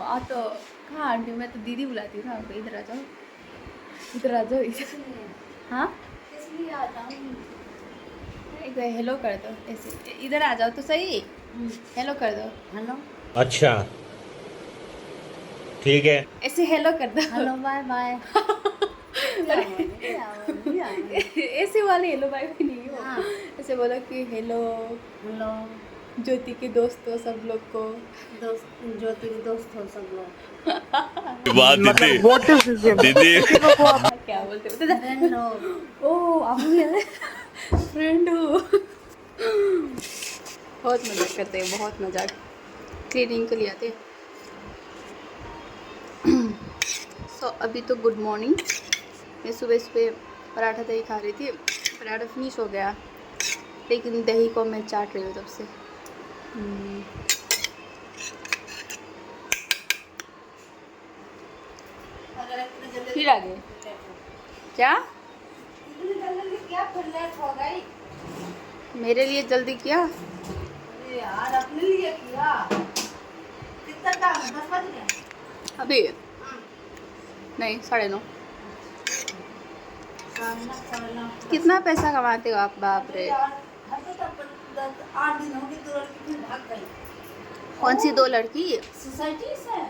हाँ तो कहाँ आंटी, मैं तो दीदी बुलाती हूँ ना आपको। इधर आ जाओ, इधर आ जाओ, इधर। हाँ इसलिए आ जाऊँ। एक बार हेलो कर दो ऐसे, इधर आ जाओ तो सही। हेलो कर दो, हेलो अच्छा ठीक है। ऐसे हेलो कर दो। Hello bye bye. ऐसे वाले हेलो बाय भी नहीं हो, हाँ। ऐसे बोलो कि हेलो हेलो ज्योति के दोस्तों सब लोग को। दोस्त, ज्योति के दोस्त हो सब लोग। वाह दीदी, दीदी क्या बोलते हो फ्रेंड हो। ओ आप भी फ्रेंड हो। बहुत मजाक करते हैं, बहुत मजाक। क्लीनिंग के लिए आते हैं। सो अभी तो गुड मॉर्निंग। मैं सुबह सुबह पराठा दही खा रही थी, पराठा फिनिश हो गया, लेकिन दही को मैं चाट रही हूँ तब से। फिर आ गए क्या? क्या फिर लेट हो गई? मेरे लिए जल्दी किया। अरे यार अपने लिए किया। कितना टाइम है? 10 बज गए। अभी नहीं, 9:30। कितना पैसा कमाते हो आप, बाप रे। तो 8 दिन हो गए, 2 लड़की फिर भाग गई। कौन सी 2 लड़की? सोसाइटी से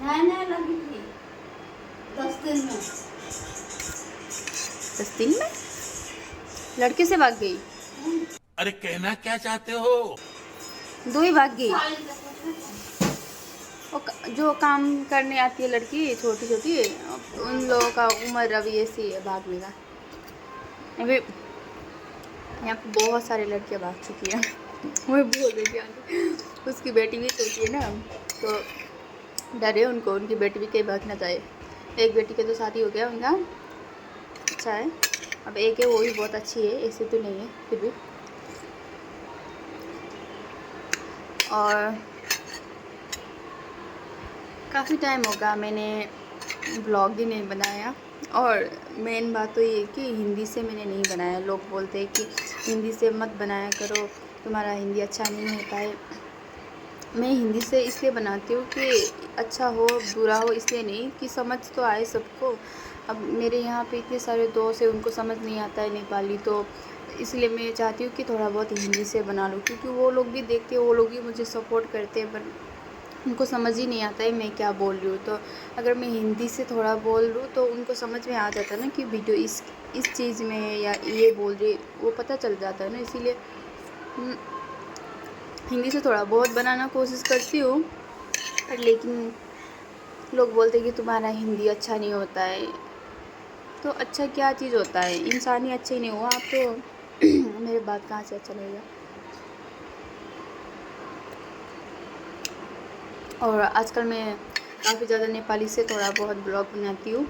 नया नया लगी थी 10 दिन में। 10 दिन में लड़के से भाग गई? अरे कहना क्या चाहते हो? 2 ही भाग गई। साल से कुछ नहीं। जो काम करने आती है लड़की छोटी छोटी, उन लोगों का उम्र अभी ऐसी है भागने का। अभी यहाँ पे बहुत सारी लड़कियाँ भाग चुकी हैं। मैं बोल रही थी आंटी, उसकी बेटी भी छोटी है ना, तो डरे उनको, उनकी बेटी भी कहीं भाग ना जाए। एक बेटी के तो शादी हो गया उनका, अच्छा है। अब एक है, वो भी बहुत अच्छी है, ऐसे तो नहीं है फिर भी। और काफ़ी टाइम होगा मैंने ब्लॉग भी नहीं बनाया। और मेन बात तो ये कि हिंदी से मैंने नहीं बनाया। लोग बोलते हैं कि हिंदी से मत बनाया करो, तुम्हारा हिंदी अच्छा नहीं होता है। मैं हिंदी से इसलिए बनाती हूँ कि अच्छा हो बुरा हो इसलिए नहीं, कि समझ तो आए सबको। अब मेरे यहाँ पे इतने सारे दोस्त हैं, उनको समझ नहीं आता है नेपाली, तो इसलिए मैं चाहती हूँ कि थोड़ा बहुत हिंदी से बना लूँ, क्योंकि वो लोग भी देखते हैं, वो लोग भी मुझे सपोर्ट करते हैं, पर उनको समझ ही नहीं आता है मैं क्या बोल रही हूँ। तो अगर मैं हिंदी से थोड़ा बोल लूँ तो उनको समझ में आ जाता है ना कि वीडियो इस चीज़ में है या ये बोल रही, वो पता चल जाता है ना। इसीलिए हिंदी से थोड़ा बहुत बनाना कोशिश करती हूँ, पर लेकिन लोग बोलते हैं कि तुम्हारा हिंदी अच्छा नहीं होता है। तो अच्छा क्या चीज़ होता है? इंसान ही अच्छा ही नहीं हुआ आप तो मेरे बात कहाँ से अच्छा लगेगा। और आजकल मैं काफ़ी ज़्यादा नेपाली से थोड़ा बहुत ब्लॉग बनाती हूँ,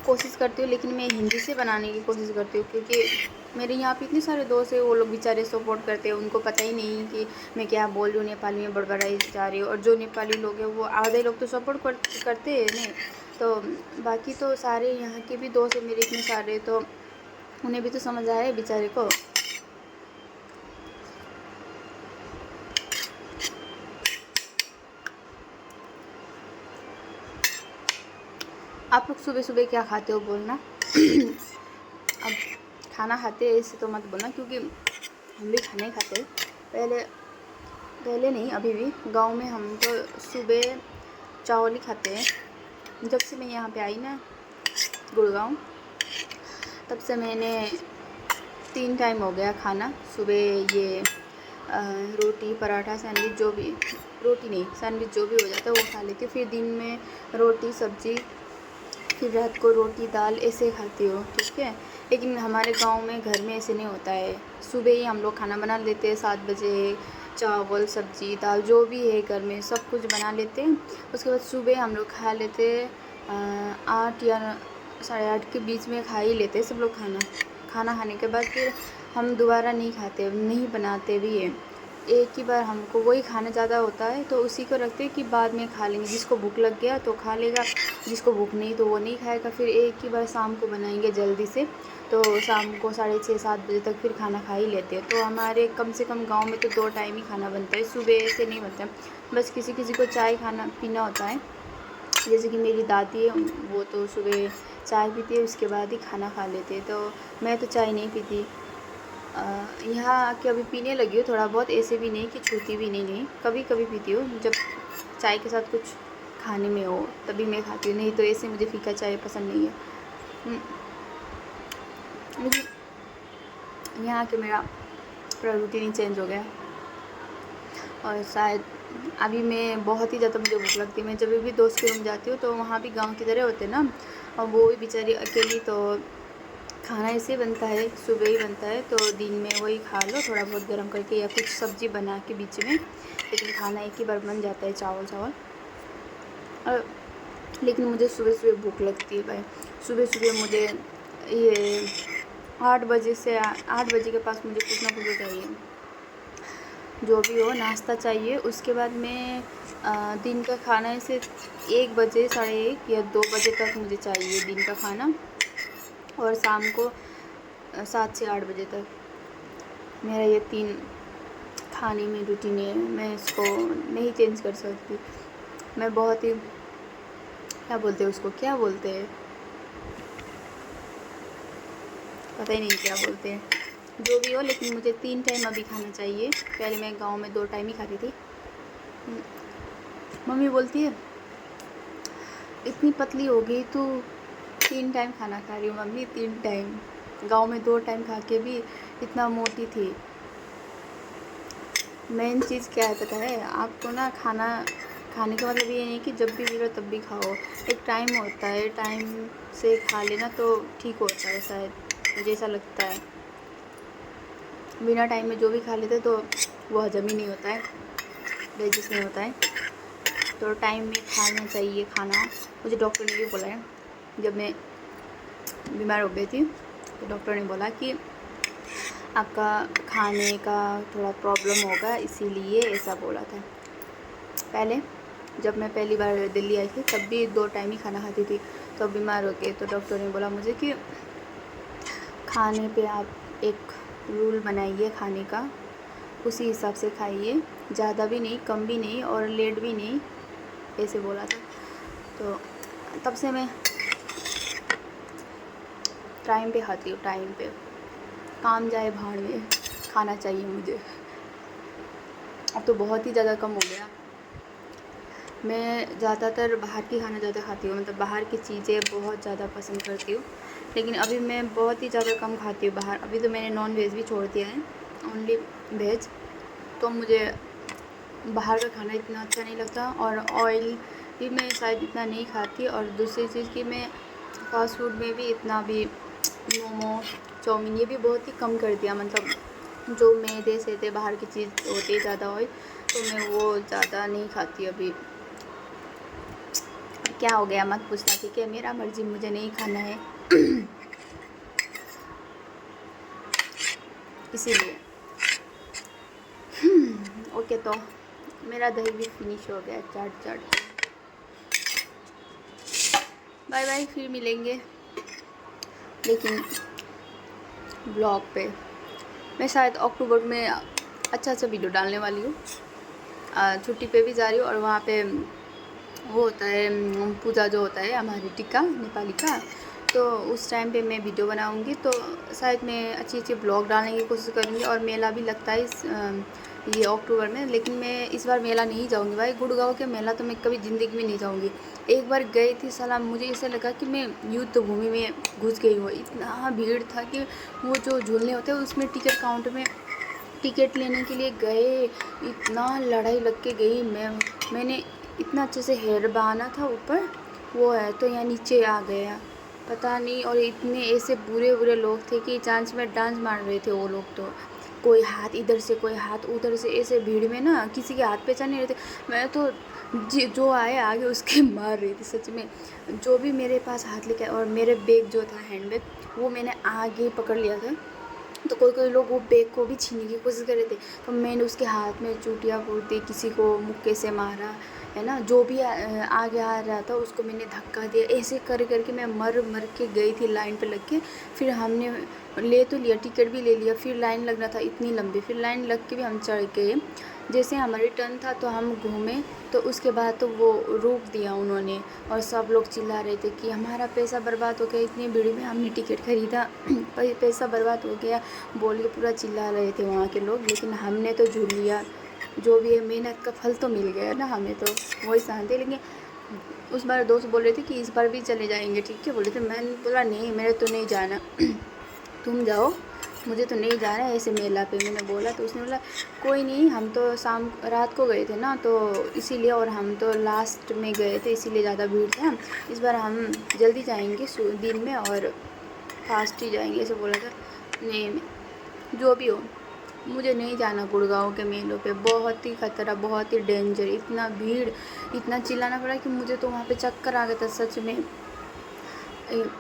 कोशिश करती हूँ, लेकिन मैं हिंदी से बनाने की कोशिश करती हूँ, क्योंकि मेरे यहाँ पे इतने सारे दोस्त हैं, वो लोग बेचारे सपोर्ट करते हैं, उनको पता ही नहीं कि मैं क्या बोल रही हूँ, नेपाली में बड़बड़ाई जा रही हूँ। और जो नेपाली लोग हैं वो आधे लोग तो सपोर्ट करते हैं नहीं, तो बाकी तो सारे यहाँ के भी दोस्त हैं मेरे इतने सारे, तो उन्हें भी तो समझ आया है बेचारे को। आप लोग सुबह सुबह क्या खाते हो बोलना। अब खाना खाते हैं ऐसे तो मत बोलना, क्योंकि हम भी खाना ही खाते हैं। पहले नहीं, अभी भी गांव में हम तो सुबह चावल ही खाते हैं। जब से मैं यहाँ पे आई ना गुड़गांव, तब से मैंने 3 टाइम हो गया खाना। सुबह ये रोटी पराठा सैंडविच, जो भी, रोटी नहीं सैंडविच जो भी हो जाता है वो खा लेती हूँ। फिर दिन में रोटी सब्जी, फिर रात को रोटी दाल ऐसे खाती हूँ, ठीक है। लेकिन हमारे गांव में घर में ऐसे नहीं होता है। सुबह ही हम लोग खाना बना लेते हैं 7 बजे, चावल सब्जी दाल जो भी है घर में सब कुछ बना लेते हैं। उसके बाद सुबह हम लोग खा लेते हैं 8 या 8:30 के बीच में खा ही लेते हैं सब लोग खाना। खाना खाने के बाद फिर हम दोबारा नहीं खाते, नहीं बनाते भी है। एक ही बार हमको वही खाना ज़्यादा होता है तो उसी को रखते हैं कि बाद में खा लेंगे। जिसको भूख लग गया तो खा लेगा, जिसको भूख नहीं तो वो नहीं खाएगा। फिर एक ही बार शाम को बनाएंगे जल्दी से, तो शाम को 6:30-7 बजे तक फिर खाना खा ही लेते हैं। तो हमारे कम से कम गांव में तो 2 टाइम ही खाना बनता है, सुबह से नहीं बनता है। बस किसी किसी को चाय खाना पीना होता है, जैसे कि मेरी दादी है वो तो सुबह चाय पीती है, उसके बाद ही खाना खा लेते हैं। तो मैं तो चाय नहीं पीती। यहाँ आके अभी पीने लगी हूँ थोड़ा बहुत, ऐसे भी नहीं कि छूती भी नहीं, कभी कभी पीती हूँ। जब चाय के साथ कुछ खाने में हो तभी मैं खाती हूँ, नहीं तो ऐसे मुझे फीका चाय पसंद नहीं है। लेकिन यहाँ आके मेरा पूरा रूटीन ही चेंज हो गया। और शायद अभी मैं बहुत ही ज़्यादा मुझे भूख लगती है। मैं जब भी दोस्त के रूम जाती हूँ तो वहाँ भी गांव की तरह होते ना, और वो भी बेचारी अकेली, तो खाना ऐसे बनता है, सुबह ही बनता है तो दिन में वही खा लो थोड़ा बहुत गर्म करके या कुछ सब्ज़ी बना के बीच में, लेकिन खाना एक ही बार बन जाता है, चावल। और लेकिन मुझे सुबह सुबह भूख लगती है भाई। सुबह सुबह मुझे ये 8 बजे से 8 बजे के पास मुझे कुछ ना कुछ चाहिए, जो भी हो नाश्ता चाहिए। उसके बाद मैं दिन का खाना ऐसे 1 बजे 1:30 या 2 बजे तक मुझे चाहिए दिन का खाना, और शाम को 7 से 8 बजे तक। मेरा ये 3 खाने में रूटीन है, मैं इसको नहीं चेंज कर सकती। मैं बहुत ही क्या बोलते हैं उसको, क्या बोलते हैं, पता ही नहीं क्या बोलते हैं, जो भी हो, लेकिन मुझे 3 टाइम अभी खाना चाहिए। पहले मैं गांव में 2 टाइम ही खाती थी। मम्मी बोलती है इतनी पतली हो गई तू, 3 टाइम खाना खा रही हूँ मम्मी, 3 टाइम। गांव में 2 टाइम खा के भी इतना मोटी थी। मेन चीज़ क्या है पता है आपको ना, खाने का मतलब ये नहीं कि जब भी मिलो तब भी खाओ। एक टाइम होता है, टाइम से खा लेना तो ठीक होता है, शायद मुझे ऐसा लगता है। बिना टाइम में जो भी खा लेते तो वो हजम ही नहीं होता है, डाइजेस्ट नहीं होता है। तो टाइम में खाना चाहिए खाना। मुझे डॉक्टर ने भी बोला है, जब मैं बीमार हो गई थी तो डॉक्टर ने बोला कि आपका खाने का थोड़ा प्रॉब्लम होगा, इसीलिए ऐसा बोला था। पहले जब मैं पहली बार दिल्ली आई थी तब भी 2 टाइम ही खाना खाती थी, तो बीमार हो गए तो डॉक्टर ने बोला मुझे कि खाने पे आप एक रूल बनाइए खाने का, उसी हिसाब से खाइए, ज़्यादा भी नहीं कम भी नहीं और लेट भी नहीं, ऐसे बोला था। तो तब से मैं टाइम पे खाती हूँ, टाइम पे। काम जाए भाड़ में, खाना चाहिए मुझे। अब तो बहुत ही ज़्यादा कम हो गया। मैं ज़्यादातर बाहर की खाना ज़्यादा खाती हूँ, मतलब बाहर की चीज़ें बहुत ज़्यादा पसंद करती हूँ। लेकिन अभी मैं बहुत ही ज़्यादा कम खाती हूँ बाहर। अभी तो मैंने नॉन वेज भी छोड़ दिया है, ओनली वेज। तो मुझे बाहर का खाना इतना अच्छा नहीं लगता, और ऑयल भी मैं शायद इतना नहीं खाती। और दूसरी चीज़ कि मैं फास्ट फूड में भी इतना भी मोमो चाउमीन ये भी बहुत ही कम कर दिया। मतलब जो मैदे से थे बाहर की चीज़ होती है ज़्यादा ऑयल, तो मैं वो ज़्यादा नहीं खाती अभी। क्या हो गया मत पूछना, ठीक है, मेरा मर्जी, मुझे नहीं खाना है इसीलिए। ओके, तो मेरा दही भी फिनिश हो गया चाट। बाय बाय, फिर मिलेंगे लेकिन ब्लॉग पे। मैं शायद अक्टूबर में अच्छा वीडियो डालने वाली हूँ। छुट्टी पे भी जा रही हूँ, और वहाँ पे वो होता है पूजा जो होता है हमारी टिक्का नेपाली का, तो उस टाइम पे मैं वीडियो बनाऊँगी। तो शायद मैं अच्छी ब्लॉग डालने की कोशिश करूँगी। और मेला भी लगता है ये अक्टूबर में, लेकिन मैं इस बार मेला नहीं जाऊँगी भाई। गुड़गांव के मेला तो मैं कभी ज़िंदगी में नहीं जाऊँगी। एक बार गई थी साला, मुझे ऐसा लगा कि मैं युद्ध भूमि में घुस गई हूँ। इतना भीड़ था कि वो जो झूलने होते हैं उसमें टिकट काउंटर में टिकट लेने के लिए गए, इतना लड़ाई लग के गई। मैंने इतना अच्छे से हेयर बांधा था ऊपर, वो है तो यहाँ नीचे आ गया, पता नहीं। और इतने ऐसे बुरे लोग थे कि चांस में डांस मार रहे थे वो लोग। तो कोई हाथ इधर से कोई हाथ उधर से, ऐसे भीड़ में ना किसी के हाथ पहचान नहीं रहे थे। मैं तो जो आए आगे उसके मार रही थी सच में। जो भी मेरे पास हाथ लेके, और मेरे बैग जो था हैंड बैग वो मैंने आगे पकड़ लिया था, तो कोई कोई लोग वो बैग को भी छीनने की कोशिश कर रहे थे। तो मैंने उसके हाथ में चूटियाँ फोड़ दी, किसी को मुक्के से मारा, है ना। जो भी आगे आ रहा था उसको मैंने धक्का दिया। ऐसे कर करके मैं मर मर के गई थी लाइन पे लग के। फिर हमने ले तो लिया, टिकट भी ले लिया। फिर लाइन लग रहा था इतनी लंबी, फिर लाइन लग के भी हम चढ़ गए। जैसे हमारी टर्न था तो हम घूमे, तो उसके बाद तो वो रोक दिया उन्होंने। और सब लोग चिल्ला रहे थे कि हमारा पैसा बर्बाद हो गया, इतनी भीड़ में हमने टिकट ख़रीदा, पैसा बर्बाद हो गया बोल के पूरा चिल्ला रहे थे वहाँ के लोग। लेकिन हमने तो झूल लिया, जो भी है मेहनत का फल तो मिल गया ना हमें, तो वही शांति। लेकिन उस बार दोस्त बोल रहे थे कि इस बार भी चले जाएंगे, ठीक है बोले थे। मैंने बोला नहीं, मेरे तो नहीं जाना तुम जाओ, मुझे तो नहीं जाना है ऐसे मेला पे, मैंने बोला। तो उसने बोला कोई नहीं, हम तो रात को गए थे ना तो इसीलिए, और हम तो लास्ट में गए थे इसीलिए ज़्यादा भीड़ था। इस बार हम जल्दी जाएंगे दिन में और फास्ट ही जाएंगे, ऐसे बोला था। नहीं, जो भी हो मुझे नहीं जाना गुड़गांव के मेलों पे, बहुत ही खतरा, बहुत ही डेंजर, इतना भीड़, इतना चिल्लाना पड़ा कि मुझे तो वहाँ पे चक्कर आ गया था सच में।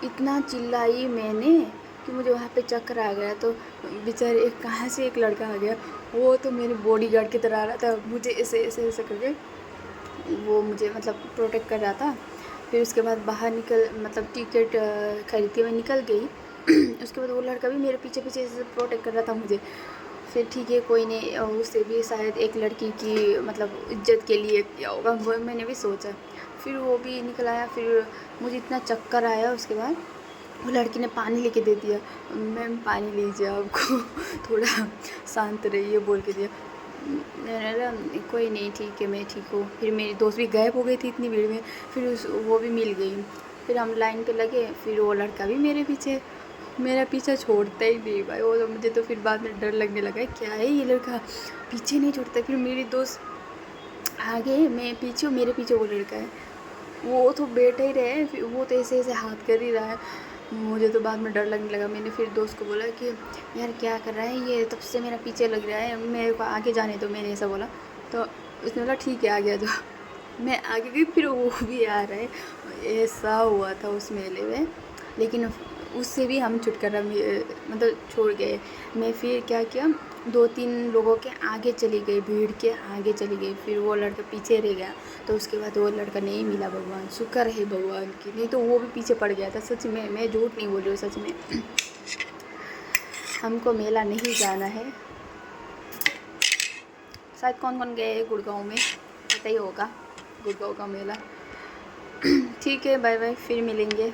इतना चिल्लाई मैंने कि मुझे वहाँ पे चक्कर आ गया। तो बेचारे कहाँ से एक लड़का आ गया, वो तो मेरे बॉडीगार्ड की तरह आ रहा था, मुझे ऐसे ऐसे ऐसे करके वो मुझे मतलब प्रोटेक्ट कर रहा था। फिर उसके बाद बाहर मतलब टिकट खरीद के मैं निकल गई। उसके बाद वो लड़का भी मेरे पीछे पीछे ऐसे प्रोटेक्ट कर रहा था मुझे। फिर ठीक है कोई नहीं, उससे भी शायद एक लड़की की मतलब इज्जत के लिए किया होगा, वो मैंने भी सोचा। फिर वो भी निकल आया, फिर मुझे इतना चक्कर आया। उसके बाद वो लड़की ने पानी लेके दे दिया, मैम पानी लीजिए, आपको थोड़ा शांत रहिए बोल के दिया। मैंने कोई नहीं ठीक है, मैं ठीक हूँ। फिर मेरी दोस्त भी गायब हो गई थी इतनी भीड़ में, फिर वो भी मिल गई। फिर हम लाइन पे लगे, फिर वो लड़का भी मेरा पीछा छोड़ता ही नहीं भाई। वो तो मुझे तो फिर बाद में डर लगने लगा, क्या है ये लड़का पीछे नहीं छोड़ता। फिर मेरी दोस्त आगे, मैं पीछे हूँ, मेरे पीछे वो लड़का है, वो तो बैठे ही रहे, फिर वो तो ऐसे ऐसे हाथ कर ही रहा है। मुझे तो बाद में डर लगने लगा। मैंने फिर दोस्त को बोला कि यार क्या कर रहा है ये, तब से मेरा पीछे लग रहा है, मेरे को आगे जाने दो, मैंने ऐसा बोला। तो उसने बोला ठीक है आ गया जाओ। मैं आगे गई, फिर वो भी आ रहा है। ऐसा हुआ था उस मेले में, लेकिन उससे भी हम छुटकारा मतलब छोड़ गए। मैं फिर क्या किया, 2-3 लोगों के आगे चली गई, भीड़ के आगे चली गई। फिर वो लड़का पीछे रह गया। तो उसके बाद वो लड़का नहीं मिला, भगवान शुक्र है भगवान की, नहीं तो वो भी पीछे पड़ गया था सच में। मैं झूठ नहीं बोल रही हूँ, सच में। हमको मेला नहीं जाना है। शायद कौन कौन गए गुड़गांव में पता ही होगा गुड़गांव का मेला। ठीक है, बाय बाय, फिर मिलेंगे।